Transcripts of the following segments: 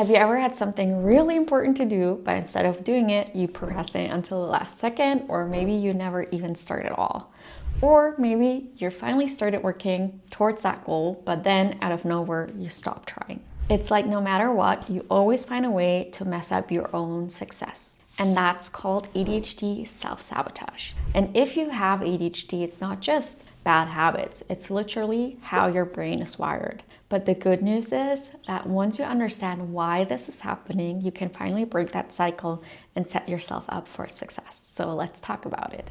Have you ever had something really important to do, but instead of doing it, you procrastinate until the last second, or maybe you never even start at all? Or maybe you finally started working towards that goal, but then out of nowhere, you stop trying. It's like no matter what, you always find a way to mess up your own success. And that's called ADHD self-sabotage. And if you have ADHD, it's not just bad habits, it's literally how your brain is wired. But the good news is that once you understand why this is happening, you can finally break that cycle and set yourself up for success. So let's talk about it.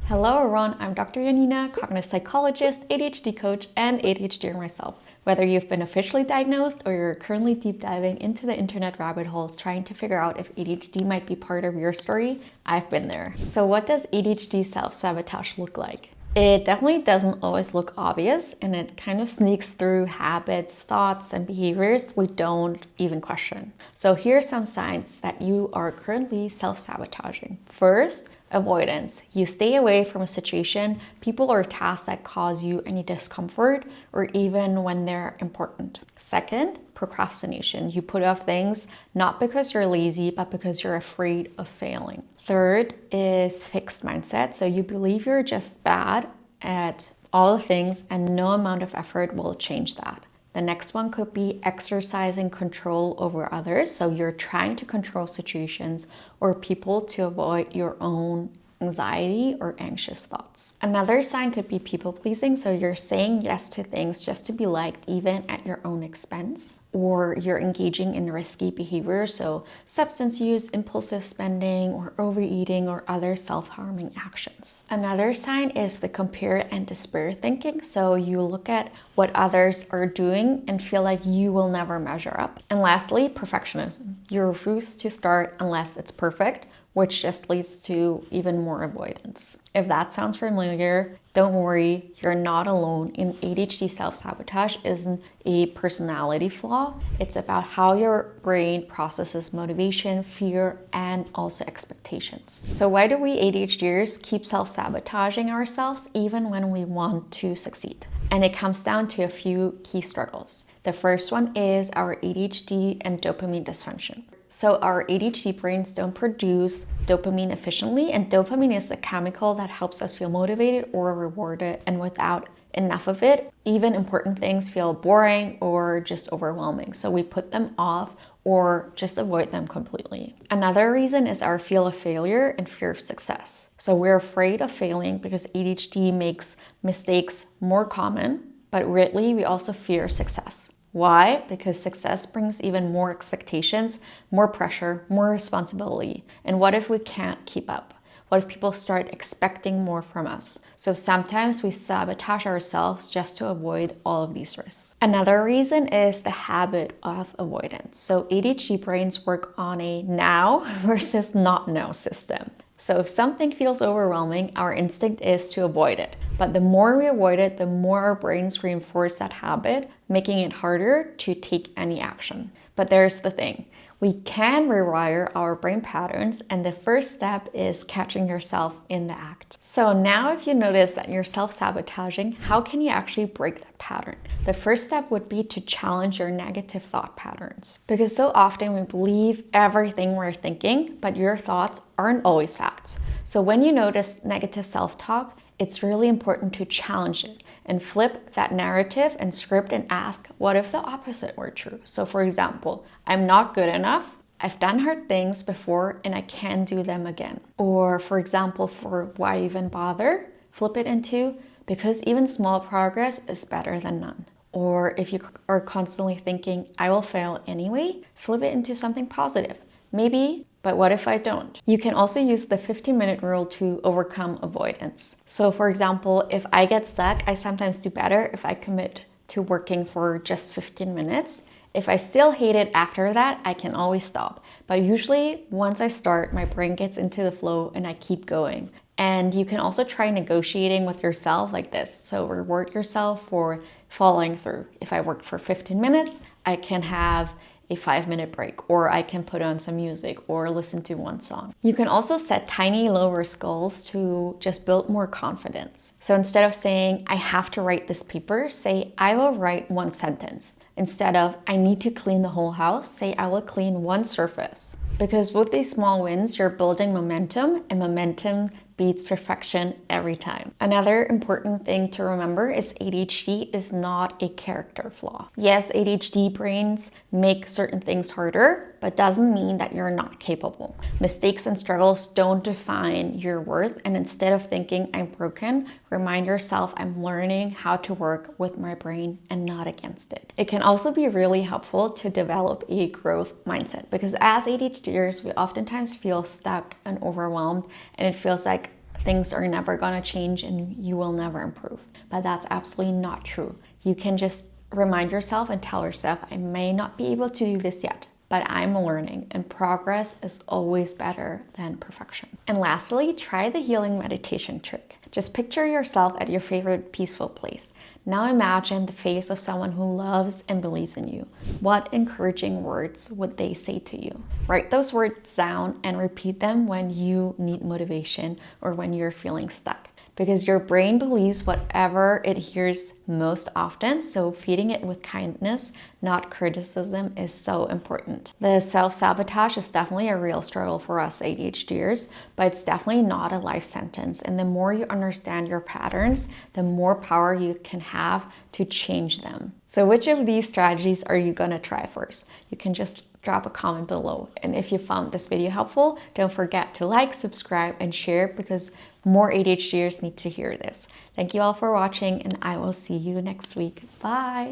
Hello everyone, I'm Dr. Janina, cognitive psychologist, ADHD coach, and ADHDer myself. Whether you've been officially diagnosed or you're currently deep diving into the internet rabbit holes trying to figure out if ADHD might be part of your story, I've been there. So what does ADHD self-sabotage look like? It definitely doesn't always look obvious, and it kind of sneaks through habits, thoughts, and behaviors we don't even question. So here are some signs that you are currently self-sabotaging. First, avoidance. You stay away from a situation, people, or tasks that cause you any discomfort or even when they're important. Second, procrastination. You put off things not because you're lazy, but because you're afraid of failing. Third is fixed mindset. So you believe you're just bad at all the things and no amount of effort will change that. The next one could be exercising control over others. So you're trying to control situations or people to avoid your own anxiety or anxious thoughts. Another sign could be people pleasing. So you're saying yes to things just to be liked, even at your own expense. Or you're engaging in risky behavior, so substance use, impulsive spending, or overeating, or other self-harming actions. Another sign is the compare and despair thinking. So you look at what others are doing and feel like you will never measure up. And lastly, perfectionism. You refuse to start unless it's perfect, which just leads to even more avoidance. If that sounds familiar, don't worry, you're not alone. In ADHD self-sabotage isn't a personality flaw. It's about how your brain processes motivation, fear, and also expectations. So why do we ADHDers keep self-sabotaging ourselves even when we want to succeed? And it comes down to a few key struggles. The first one is our ADHD and dopamine dysfunction. So our ADHD brains don't produce dopamine efficiently, and dopamine is the chemical that helps us feel motivated or rewarded, and without enough of it, even important things feel boring or just overwhelming. So we put them off or just avoid them completely. Another reason is our fear of failure and fear of success. So we're afraid of failing because ADHD makes mistakes more common, but weirdly, we also fear success. Why? Because success brings even more expectations, more pressure, more responsibility. And what if we can't keep up? What if people start expecting more from us? So sometimes we sabotage ourselves just to avoid all of these risks. Another reason is the habit of avoidance. So ADHD brains work on a now versus not now system. So if something feels overwhelming, our instinct is to avoid it. But the more we avoid it, the more our brains reinforce that habit, making it harder to take any action. But there's the thing. We can rewire our brain patterns, and the first step is catching yourself in the act. So now if you notice that you're self-sabotaging, how can you actually break that pattern? The first step would be to challenge your negative thought patterns. Because so often we believe everything we're thinking, but your thoughts aren't always facts. So when you notice negative self-talk, it's really important to challenge it and flip that narrative and script and ask, what if the opposite were true? So for example, I'm not good enough, I've done hard things before and I can do them again. Or for example, for why even bother, flip it into, because even small progress is better than none. Or if you are constantly thinking, I will fail anyway, flip it into something positive. Maybe, but what if I don't? You can also use the 15-minute rule to overcome avoidance. So for example, if I get stuck, I sometimes do better if I commit to working for just 15 minutes. If I still hate it after that, I can always stop. But usually once I start, my brain gets into the flow and I keep going. And you can also try negotiating with yourself like this. So reward yourself for following through. If I worked for 15 minutes, I can have a 5-minute break, or I can put on some music or listen to one song. You can also set tiny low-risk goals to just build more confidence. So instead of saying, I have to write this paper, say, I will write one sentence. Instead of, I need to clean the whole house, say, I will clean one surface. Because with these small wins, you're building momentum, and momentum beats perfection every time. Another important thing to remember is ADHD is not a character flaw. Yes, ADHD brains make certain things harder, but doesn't mean that you're not capable. Mistakes and struggles don't define your worth, and instead of thinking I'm broken, remind yourself I'm learning how to work with my brain and not against it. It can also be really helpful to develop a growth mindset, because as ADHDers, we oftentimes feel stuck and overwhelmed, and it feels like things are never gonna change and you will never improve. But that's absolutely not true. You can just remind yourself and tell yourself, I may not be able to do this yet, but I'm learning, and progress is always better than perfection. And lastly, try the healing meditation trick. Just picture yourself at your favorite peaceful place. Now imagine the face of someone who loves and believes in you. What encouraging words would they say to you? Write those words down and repeat them when you need motivation or when you're feeling stuck. Because your brain believes whatever it hears most often, so feeding it with kindness, not criticism, is so important. The self-sabotage is definitely a real struggle for us ADHDers, but it's definitely not a life sentence. And the more you understand your patterns, the more power you can have to change them. So which of these strategies are you gonna try first? You can just drop a comment below. And if you found this video helpful, don't forget to like, subscribe, and share, because more ADHDers need to hear this. Thank you all for watching, and I will see you next week. Bye!